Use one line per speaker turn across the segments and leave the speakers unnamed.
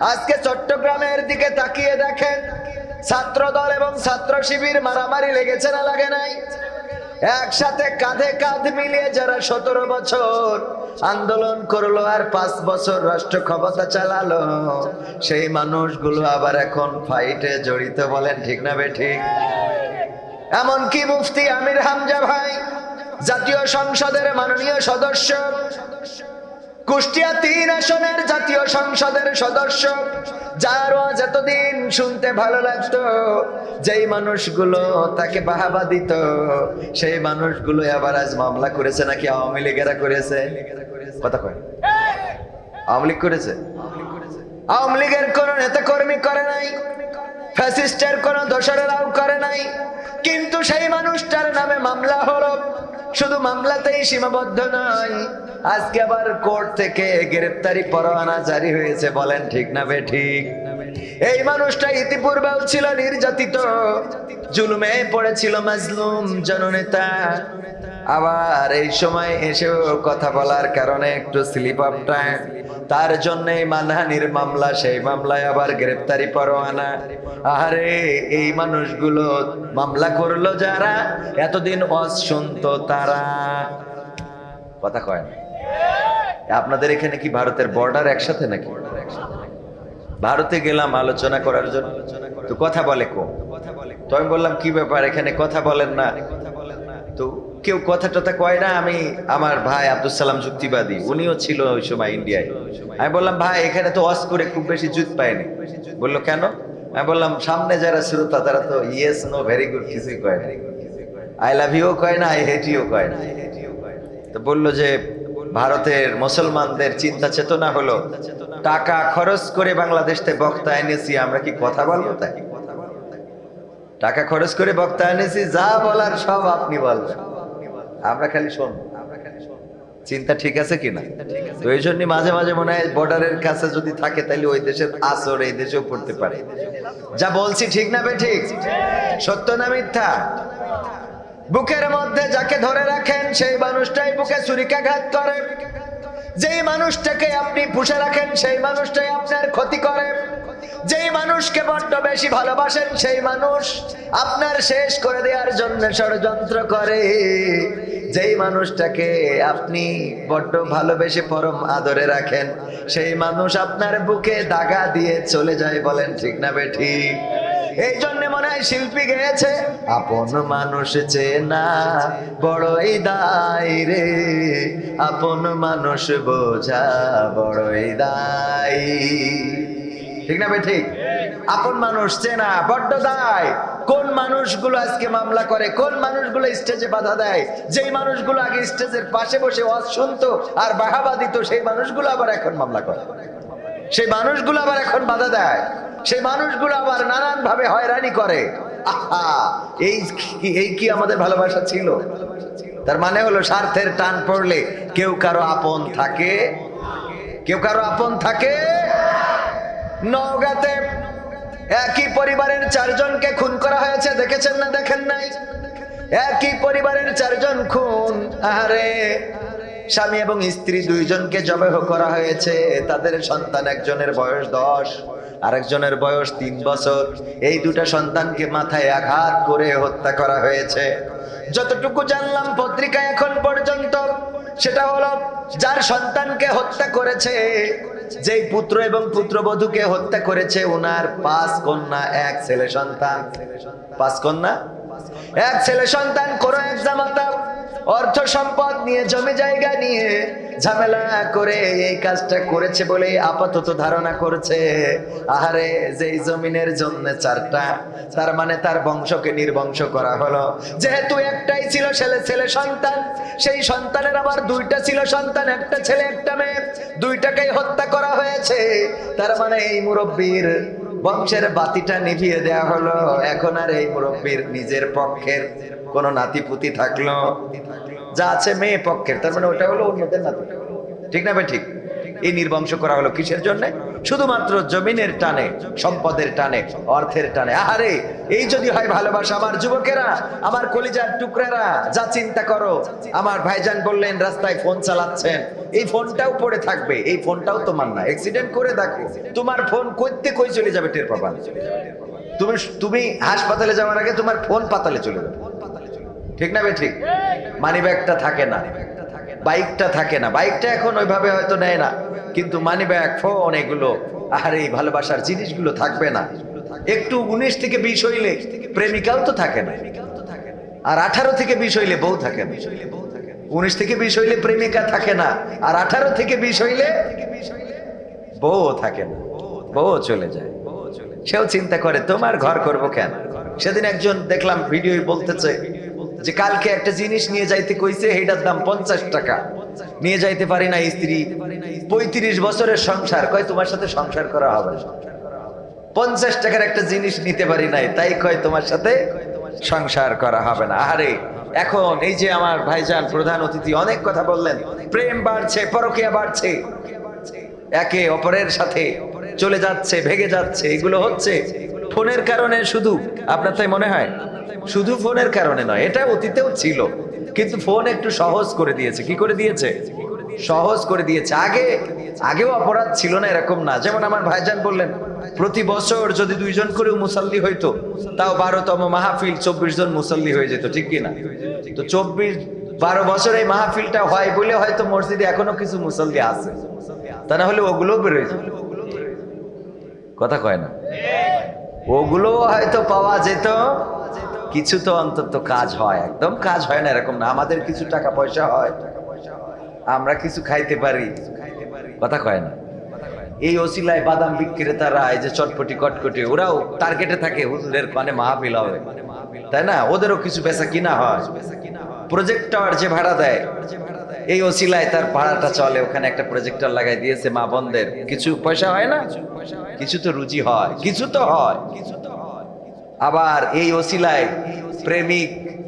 আজকে চট্টগ্রামের দিকে তাকিয়ে দেখেন, ছাত্র দল এবং ছাত্র শিবির মারামারি লেগেছে না লাগে নাই? একসাথে কাঁধে কাঁধ মিলিয়ে যারা 17 বছর আন্দোলন করলো আর 5 বছর রাষ্ট্র ক্ষমতা চালালো, সেই মানুষগুলো আবার এখন ফাইটে জড়িত। বলেন ঠিক না বেঠিক? এমনকি মুফতি আমির হামজা ভাই, জাতীয় সংসদের মাননীয় সদস্য, কুষ্টিয়া 3 আসনের জাতীয় সংসদের সদস্য, যার আওয়াজ এতদিন শুনতে ভালো লাগতো, যেই মানুষগুলো তাকে বাহাবা দিত, সেই মানুষগুলো আবার আজ মামলা করেছে। নাকি আওয়ামী লীগেরা করেছে? কথা কয়, আওয়ামী লীগ করেছে? আওয়ামী লীগের কোন নেতা কর্মী করে নাই, ফ্যাসিস্টের কোন দোসরেরাও করে নাই, কিন্তু সেই মানুষটার নামে মামলা হলো। শুধু মামলাতেই সীমাবদ্ধ নয়, আজকে আবার কোর্ট থেকে গ্রেফতারি পরোয়ানা জারি হয়েছে। বলেন ঠিক না বেঠিক? এই মানুষটা ইতিপূর্বেও ছিল নির্যাতিত, জুলুমে পড়েছিল, মাজলুম জননেতা। আবার এই সময় এসেও কথা বলার কারণে একটু স্লিপ অফ টাইম, তার জন্যই মানহানির মামলা, সেই মামলায় আবার গ্রেফতারি পরোয়ানা। আরে এই মানুষগুলো মামলা করলো যারা, এতদিন ওয়াজ শুনতো তারা। কথা কয় না? আপনাদের এখানে কি ভারতের বর্ডার একসাথে নাকি? ভারতে গেলাম আলোচনা করার জন্য, তো কথা বলে কম। তো আমি বললাম কি ব্যাপার, এখানে কথা বলেন না? তো কেউ কথা টথা কয় না। আমি, আমার ভাই আব্দুল সালাম যুক্তিবাদী, উনিও ছিল ওই সময় ইন্ডিয়ায়। আমি বললাম ভাই এখানে তো ওয়াজ করে খুব বেশি জুত পায়নি। বললো কেন? আমি বললাম সামনে যারা শ্রোতা তারা তো ইয়েস নো ভেরি গুড কিছুই কয় না, আই লাভ ইউ কয় না, আই হেট ইউ কয় না। তো বললো যে ভারতের মুসলমানদের চিন্তা চেতনা হলো টাকা খরচ করে বাংলাদেশ থেকে বক্তা এনেছি, আমরা কি কথা বলবো? তাই টাকা খরচ করে বক্তা এনেছি, যা বলার সব আপনি বলবেন, আমরা খালি শোন। চিন্তা ঠিক আছে কিনা? তো এই জন্য মাঝে মাঝে মনে হয় বর্ডারের কাছে যদি থাকে তাহলে ওই দেশের আসর এই দেশেও পড়তে পারে। যা বলছি ঠিক না বেঠিক? সত্য না মিথ্যা? বুকের মধ্যে যাকে ধরে রাখেন সেই মানুষটাই বুকে ছুরিকাঘাত করে, যেই মানুষটাকে আপনি পুষে রাখেন সেই মানুষটাই আপনার ক্ষতি করে, যেই মানুষকে বড্ড বেশি ভালোবাসেন সেই মানুষ আপনার শেষ করে দেওয়ার জন্য ষড়যন্ত্র করে, যেই মানুষটাকে আপনি বড্ড ভালোবেসে পরম আদরে রাখেন সেই মানুষ আপনার বুকে দাগা দিয়ে চলে যায়। বলেন ঠিক না বেঠিক? এই জন্য মনে হয় শিল্পী গেয়েছে, আপন মানুষ চেনা বড়ই দায় রে, আপন মানুষ বোঝা বড়ই দায়। ঠিক না বেঠিক? আপন মানুষ চেনা বড্ড দায়। কোন মানুষগুলো আজকে মামলা করে, কোন মানুষগুলো স্টেজে বাধা দেয়, যেই মানুষগুলো আগে স্টেজের পাশে বসে ওয়াজ শুনতো আর বাহাবা দিত, সেই মানুষগুলো আবার এখন মামলা করে, সেই মানুষগুলো আবার এখন বাধা দেয়, সেই মানুষগুলো আবার নানান ভাবে হয়রানি করে। আহা, এই কি আমাদের ভালোবাসা ছিল? তার মানে হলো স্বার্থের টান পড়লে কেউ কারো আপন থাকে, কেউ কারো আপন থাকে। নওগাঁতে একই পরিবারের 4 জনকে খুন করা হয়েছে, দেখেছেন না দেখেন নাই? একই পরিবারের 4 জন খুন। আরে স্বামী এবং স্ত্রী 2 জনকে জবাহ করা হয়েছে, তাদের সন্তান একজনের বয়স 10, আরেকজনের বয়স 3 বছর। এই 2টা সন্তানকে মাথায় আঘাত করে হত্যা করা হয়েছে। যতটুকু জানলাম পত্রিকায় এখন পর্যন্ত, সেটা হলো যার সন্তানকে হত্যা করেছে, যেই পুত্র এবং পুত্রবধূকে হত্যা করেছে, ওনার 5 কন্যা 1 ছেলে সন্তান। 5 কন্যা 1 ছেলে সন্তান। কোন এক জামাতা অর্থ সম্পদ নিয়ে, জমি জায়গা নিয়ে ঝামেলা করে এই কাজটা করেছে বলে আপাতত ধারণা করছে। আহারে, যেই জমিনের জন্য 4টা, তার মানে তার বংশকে নির্বংশ করা হলো। যেহেতু একটাই ছিল ছেলে সন্তান, সেই সন্তানের আবার 2টা ছিল সন্তান, একটা ছেলে একটা মেয়ে, 2টাকেই হত্যা করা হয়েছে। তার মানে এই মুরব্বীর বংশের বাতিটা নিভিয়ে দেয়া হলো। এখন আর এই মুরব্বীর নিজের পক্ষের কোন নাতিপুতি থাকলো? যা আছে মেয়ে পক্ষের, তার মানে ওটা হলো অন্যদের নাতি। ঠিক না ভাই? ঠিক। এই নির্বংশ করা হলো কিসের জন্য? শুধুমাত্র জমিনের টানে, সম্পদের টানে, অর্থের টানে। আহারে, এই যদি হয় ভালোবাসা, আমার যুবকেরা, আমার কলিজার টুকরারা, যা চিন্তা করো। আমার ভাইজান বললেন রাস্তায় ফোন চালাচ্ছেন, এই ফোনটাও পড়ে থাকবে, এই ফোনটাও তোমার না। অ্যাক্সিডেন্ট করে দেখো, তোমার ফোন কই চলে যাবে টের পাবা না। তুমি হাসপাতালে যাওয়ার আগে তোমার ফোন পাতালে চলে যাবে, ঠিক না? ঠিক। মানি ব্যাগটা থাকে না, বাইকটা থাকে না, বাইকটা এখন ওইভাবে হয়তো নেয় না, কিন্তু মানি ব্যাগ, ফোন, এগুলো আর এই ভালোবাসার জিনিসগুলো থাকবে না। একটু 19 থেকে 20 হইলে প্রেমিকাও তো থাকে না, আর 18 থেকে 20 হইলে বউ থাকে না। 19 থেকে 20 হইলে প্রেমিকা থাকে না, আর 18 থেকে 20 হইলে বউ থাকে না, বউ চলে যায়। সেও চিন্তা করে তোমার ঘর করব কেন। সেদিন একজন দেখলাম ভিডিও বলতেছে যে কালকে একটা জিনিস নিয়ে যাইতে কইছে, এইটার দাম 50 টাকা, নিয়ে যাইতে পারি না স্ত্রী। 35 বছরের সংসার, কয় তোমার সাথে সংসার করা হবে না। 50 টাকার একটা জিনিস নিতে পারি নাই, তাই কয় তোমার সাথে সংসার করা হবে না। আরে এখন এই যে আমার ভাইজান প্রধান অতিথি অনেক কথা বললেন, প্রেম বাড়ছে, পরকীয়া বাড়ছে, একে অপরের সাথে চলে যাচ্ছে, ভেগে যাচ্ছে। এগুলো হচ্ছে ফোনের কারণে। শুধু আপনার তাই মনে হয়? শুধু ফোনের কারণে নয়, এটা অতীতেও ছিল, কিন্তু ফোন একটু সহজ করে দিয়েছে। কি করে দিয়েছে? সহজ করে দিয়েছে। আগেও অপরাধ ছিল না এরকম না। যেমন আমার ভাইজান বললেন প্রতি বছর যদি 2 জন করে মুসাল্লি হইতো, তাও 12তম মাহফিল 24 জন মুসাল্লি হয়ে যেত, ঠিক কিনা? তো 12 বছর এই মাহফিলটা হয় বলে হয়তো মসজিদে এখনো কিছু মুসাল্লি আছে, তা না হলে ওগুলো বেরোয় যেত। কথা কয় না? ওগুলো হয়তো পাওয়া যেত, কিছু তো অন্তত কাজ হয়। একদম কাজ হয় না এরকম না, আমাদের কিছু টাকা পয়সা হয়, আমরা কিছু খাইতে পারি। কথা কয় না? এই ওসিলায় বাদাম বিক্রেতারা, এই যে চটপটি কটকটি, ওরাও টার্গেটে থাকে হুজুরের কানে মাহফিল হবে, তাই না? ওদেরও কিছু বেচা কিনা হয়। প্রজেক্টর যে ভাড়া দেয়, এই ওসিলায় তার ভাড়াটা চলে। ওখানে একটা প্রজেক্টর লাগাই দিয়েছে, মা বোনদের কিছু পয়সা হয় না, কিছু তো রুজি হয়, কিছু তো হয়। আবার এই ওসিলায়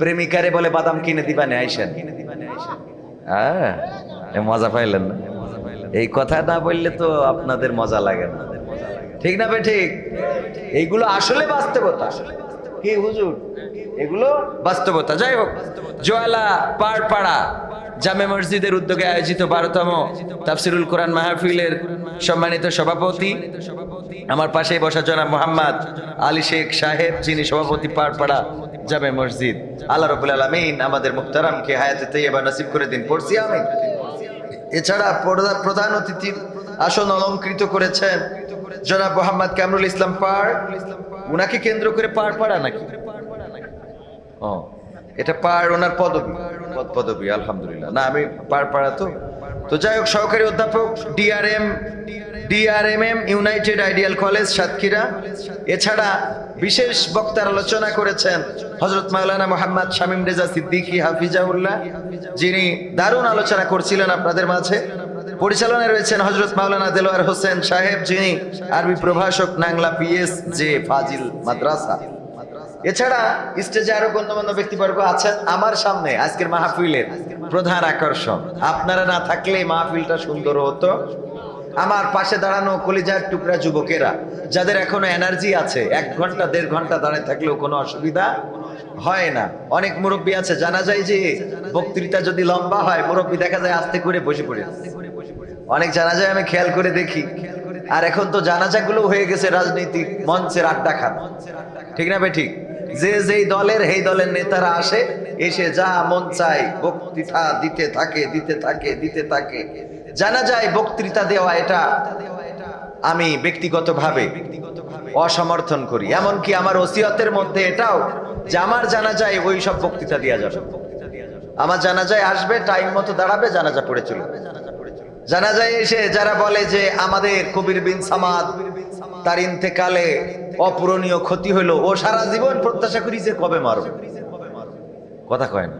প্রেমিকারে বলে বাদাম কিনে দিবা না, আইসেন। হ্যাঁ, মজা পাইলেন না? এই কথা না বললে তো আপনাদের মজা লাগে না, ঠিক না? ঠিক। এইগুলো আসলে বাস্তবতা। কি হুজুর, এগুলো বাস্তবতা। যাই হোক, জোয়ালা পাড়পাড়া জামে মসজিদের উদ্যোগে আয়োজিত 12তম তাফসিরুল কোরআন মাহফিলের সম্মানিত সভাপতি, আমার পাশে বসা জনাব মোহাম্মদ আলী শেখ সাহেব, যিনি সভাপতি পাড়পাড়া জামে মসজিদ। আল্লাহ রাব্বুল আলামিন আমাদের মুহতারামকে হায়াতে তাইয়্যিবা নসিব করে দিন, পড়ছি আমিন। এছাড়া প্রধান অতিথির আসন অলঙ্কৃত করেছেন জনাব মোহাম্মদ কামরুল ইসলাম পাড়। উনাকে কেন্দ্র করে পাড়পাড়া নাকি? ও, এটা পাড় ওনার পদবী। আলহামদুলিল্লাহ। না, আমি পাড়পাড়া তো যাই হোক, সহকারী অধ্যাপক ডিআরএমএম ইউনাইটেড আইডিয়াল কলেজ সাতক্ষীরা। এছাড়া বিশেষ বক্তার আলোচনা করেছেন হযরত মাওলানা মোহাম্মদ শামীম রেজা সিদ্দিকী হাফিজাহুল্লাহ, যিনি দারুণ আলোচনা করছিলেন আপনাদের মাঝে। পরিচালনায় রয়েছেন হযরত মাওলানা দেলোয়ার হোসেন সাহেব, যিনি আরবি প্রভাষক, নাংলা পিএস জে ফাজিল মাদ্রাসা। এছাড়া স্টেজে আরো গণ্যমান্য ব্যক্তিবর্গ আছেন। আমার সামনে আজকের মাহফিলের প্রধান আকর্ষণ, আপনারা না থাকলে মাহফিলটা সুন্দর হতো। আমার পাশে দাঁড়ানো কলিজার টুকরা যুবকেরা, যাদের এখনো এনার্জি আছে, 1 ঘন্টা 1.5 ঘন্টা দাঁড়িয়ে থাকলেও কোনো অসুবিধা হয় না। অনেক মুরব্বী আছে, জানা যায় যে বক্তৃতা যদি লম্বা হয়, মুরব্বী দেখা যায় আস্তে করে বসে পড়ে। অনেক জানা যায় আমি খেয়াল করে দেখি। আর এখন তো জানাজাগুলো হয়ে গেছে রাজনৈতিক মঞ্চের আড্ডা খান, ঠিক না? ঠিক। যেই দলের এই দলের নেতারা আসে, এসে যা মন চায় বক্তৃতা দিতে থাকে। জানা যায় বক্তৃতা দেওয়া, এটা আমি ব্যক্তিগতভাবে অসমর্থন করি। এমনকি আমার ওসিয়তের মধ্যে এটাও যে আমার জানা যায় ওই সব বক্তৃতা দেওয়া যাবে। আমার জানা যায় আসবে, টাইম মতো দাঁড়াবে, জানাজা পড়ে চলবে। জানা যায় এসে যারা বলে যে আমাদের কবির বিন সামাদ তার ইন্তেকালে অপূরণীয় ক্ষতি হলো, ও সারা জীবন প্রত্যাশা করি যে কবে মারবে। কথা কয় না?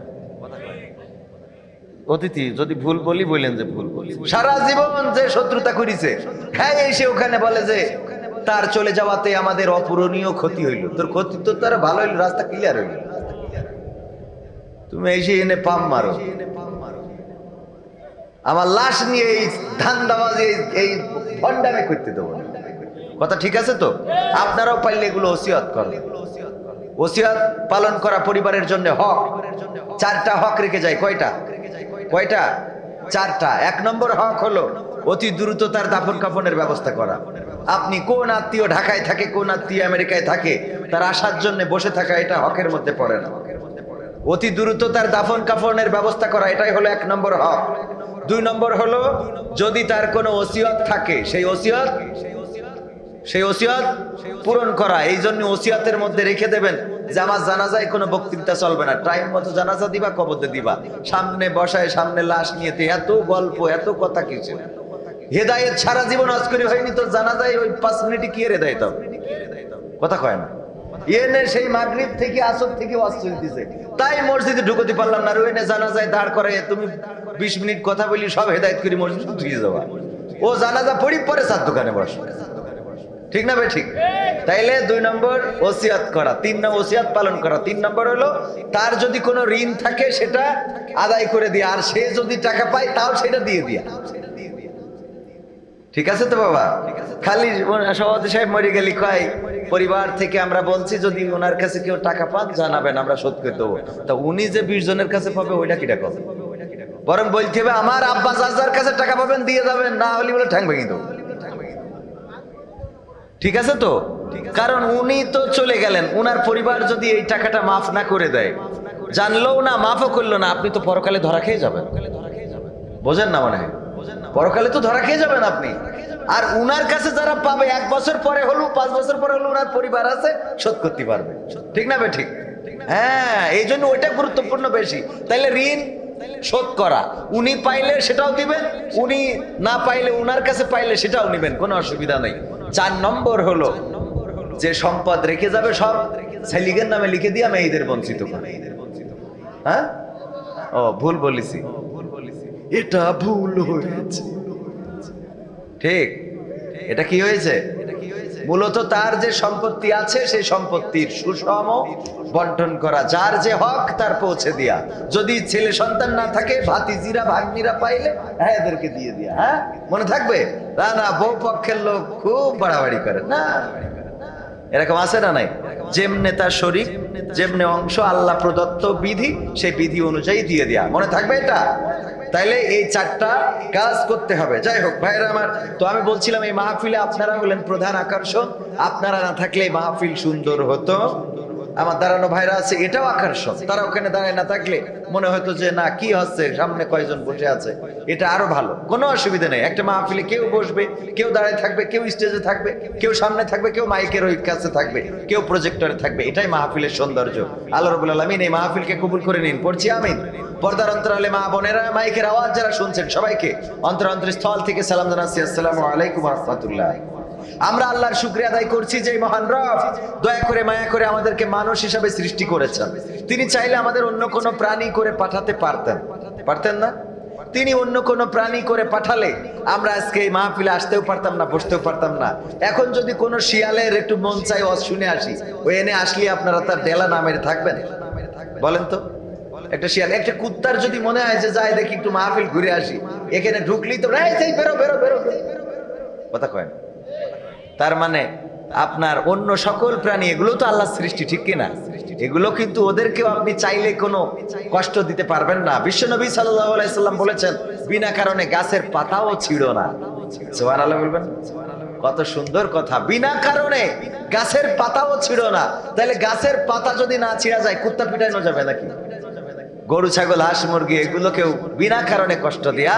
অতিথি যদি ভুল বলি বললেন যে ভুল বলি, সারা জীবন যে শত্রুতা করিছে, হ্যাঁ, এসে ওখানে বলে যে তার চলে যাওয়াতে আমাদের অপূরণীয় ক্ষতি হইল। তোর ক্ষতি তো তার ভালো হইল, রাস্তা ক্লিয়ার হইল, তুমি এসে এনে পাম মারো। আমার লাশ নিয়ে এই ধান্দাবাজি এই ভণ্ডামি করতে দেবো না। কথা ঠিক আছে তো? আপনারাও পারলে এগুলো ওসিয়ত করেন। ওসিয়ত পালন করা পরিবারের জন্য হক। 4টা হক রেখে যায়। কয়টা? 4টা। 1 নম্বর হক হলো অতি দ্রুত তার দাফন কাফনের ব্যবস্থা করা। আপনি কোন আত্মীয় ঢাকায় থাকে, কোন আত্মীয় আমেরিকায় থাকে, তার আসার জন্য বসে থাকা, এটা হকের মধ্যে পড়ে না। অতি দ্রুত তার দাফন কাফনের ব্যবস্থা করা, এটাই হলো 1 নম্বর হক। 2 নম্বর হলো যদি তার কোনো ওসিয়ত থাকে, সেই ওসিয়ত পূরণ করা। এই জন্য ওসিয়তের মধ্যে রেখে দেবেন যে আমার জানাজায় কোনো বক্তৃতা চলবে না, টাইম মতো জানাজা দিবা, কবরে দিবা, সামনে বসায়, সামনে লাশ নিয়েতে এত গল্প, এত কথা কিছু। হেদায়েত সারা জীবন আজকরি হয়নি তো জানাজায় ওই 5 মিনিটে কি হেদায়েত হবে? কথা কয় না। এনে সেই মাগরিব থেকে আসর থেকে ওয়াজ চলতেছে, তাই মসজিদে ঢুকতে পারলাম না। রুয়েনে জানাজায় দাঁড় করে তুমি 20 মিনিট কথা বলি, সব হেদায়েত করে মসজিদে ঢুকে যাওয়া। ও জানাজা পড়ি পরে 4 দোকানে বসে। ঠিক না ভাই? ঠিক। তাইলে 2 নম্বর ওসিয়ত করা, 3 নম্বর ওসিয়ত পালন করা, 3 নম্বর হলো তার যদি কোনো ঋণ থাকে সেটা আদায় করে দিয়া, আর সে যদি টাকা পায় তাও সেটা দিয়ে দিয়া। ঠিক আছে তো বাবা? খালি সভাপতি সাহেব মরে গেলি কয় পরিবার থেকে আমরা বলছি যদি ওনার কাছে কেউ টাকা পান জানাবেন, আমরা শোধ করে দেবো। তা উনি যে 20 জনের কাছে পাবে ওইটা কিটা কবে? বরং বলতে হবে আমার আব্বা যার কাছে টাকা পাবেন দিয়ে যাবেন, না হলে বলে ঠ্যাং ভেঙে দেবো। ঠিক আছে তো? কারণ উনি তো চলে গেলেন, উনার পরিবার যদি এই টাকাটা মাফ না করে দেয়, জানলেও না, মাফও করলো না, আপনি তো পরকালে ধরা খেয়ে যাবেন। বোঝেন না মনে হয়? পরকালে তো ধরা খেয়ে যাবেন আপনি। আর উনার কাছে যারা পাবে 1 বছর পরে হলো, 5 বছর পরে হলো, উনার পরিবার আছে, শোধ করতে পারবে। ঠিক না ভাই? ঠিক। হ্যাঁ, এই জন্য ওইটা গুরুত্বপূর্ণ বেশি। তাইলে ঋণ শোধ করা, উনি পাইলে সেটাও দিবেন, উনি না পাইলে উনার কাছে পাইলে সেটাও নিবেন, কোনো অসুবিধা নেই। 4 নম্বর হলো যে সম্পদ রেখে যাবে সব ছেলিগের নামে লিখে দিয়ে মেয়েদের বঞ্চিত করে। হ্যাঁ, ও ভুল বলেছি, এটা ভুল হয়েছে। ঠিক, এটা কি হয়েছে? মূলত তার যে সম্পত্তি আছে সেই সম্পত্তির সুষম বন্টন করা, যার যে হক তার পৌঁছে দিয়া। যদি ছেলে সন্তান না থাকে, ভাতিজিরা ভাগ্নিরা পাইলে হ্যাঁ এদেরকে দিয়ে দিয়া। হ্যাঁ, মনে থাকবে? না না, বউ পক্ষের লোক খুব বাড়াবাড়ি করে না, এরকম আছে না নাই? যেমনে তার শরীর, যেমনে অংশ, আল্লাহ প্রদত্ত বিধি, সেই বিধি অনুযায়ী দিয়ে দেয়া। মনে থাকবে এটা? তাইলে এই 4টা কাজ করতে হবে। যাই হোক ভাইরা আমার, তো আমি বলছিলাম এই মাহফিলে আপনারা হলেন প্রধান আকর্ষণ। আপনারা না থাকলে এই মাহফিল সুন্দর হতো। আমার দাঁড়ানো ভাইরা আছে, এটাও আকর্ষণ। তারা ওখানে দাঁড়ায় না থাকলে মনে হতো যে না কি হচ্ছে, সামনে কয়জন বসে আছে, এটা আরো ভালো। কোনো অসুবিধা নেই। একটা মাহফিলে কেউ বসবে, কেউ দাঁড়ায় থাকবে, কেউ স্টেজে থাকবে, কেউ সামনে থাকবে, কেউ মাইকের ওই কাছে থাকবে, কেউ প্রজেক্টরে থাকবে। এটাই মাহফিলের সৌন্দর্য। আল্লাহ রাব্বুল আলামিন এই মাহফিলকে কবুল করে নিন। পড়ছি আমিন। পর্দার অন্তরালে মা বোনেরা, মাইকের আওয়াজ যারা শুনছেন, সবাইকে অন্তরস্থল থেকে সালাম জানাচ্ছি, আসসালামু আলাইকুম ওয়া রাহমাতুল্লাহ। আমরা আল্লাহর শুকরিয়া আদায় করছি যে মহান রব দয়া করে মায়া করে আমাদেরকে মানুষ হিসাবে সৃষ্টি করেছেন। তিনি চাইলে আমাদের অন্য কোনো প্রাণী করে পাঠাতে পারতেন না? তিনি অন্য কোনো প্রাণী করে পাঠালে আমরা আজকে এই মাহফিলে আসতেও পারতাম না, বসতেও পারতাম না। এখন যদি কোনো শিয়ালের একটু মন চাই ওয়াজ শুনে আসি, ওই এনে আসলে আপনারা তার ডেলা না মেরে থাকবেন? বলেন তো? একটা শিয়াল, একটা কুত্তার যদি মনে হয় যে যাই দেখি একটু মাহফিল ঘুরে আসি, এখানে ঢুকলেই তো বেরো বেরো বেরো, কথা কয় না। তার মানে আপনার অন্য সকল প্রাণী, এগুলো তো আল্লাহর সৃষ্টি, ঠিক কিনা? এগুলো কিন্তু ওদেরকেও আপনি চাইলে কোনো কষ্ট দিতে পারবেন না। বিশ্বনবী সাল্লাল্লাহু আলাইহি সাল্লাম বলেছেন, বিনা কারণে গাছের পাতাও ছিঁড়ো না। সুবহানাল্লাহ বলবেন? কত সুন্দর কথা। বিনা কারণে গাছের পাতাও ছিঁড়ো না। তাহলে গাছের পাতা যদি না ছিঁড়া যায়, কুত্তা পিটানো যাবে নাকি? গরু ছাগল হাঁস মুরগি এগুলোকেও বিনা কারণে কষ্ট দেয়া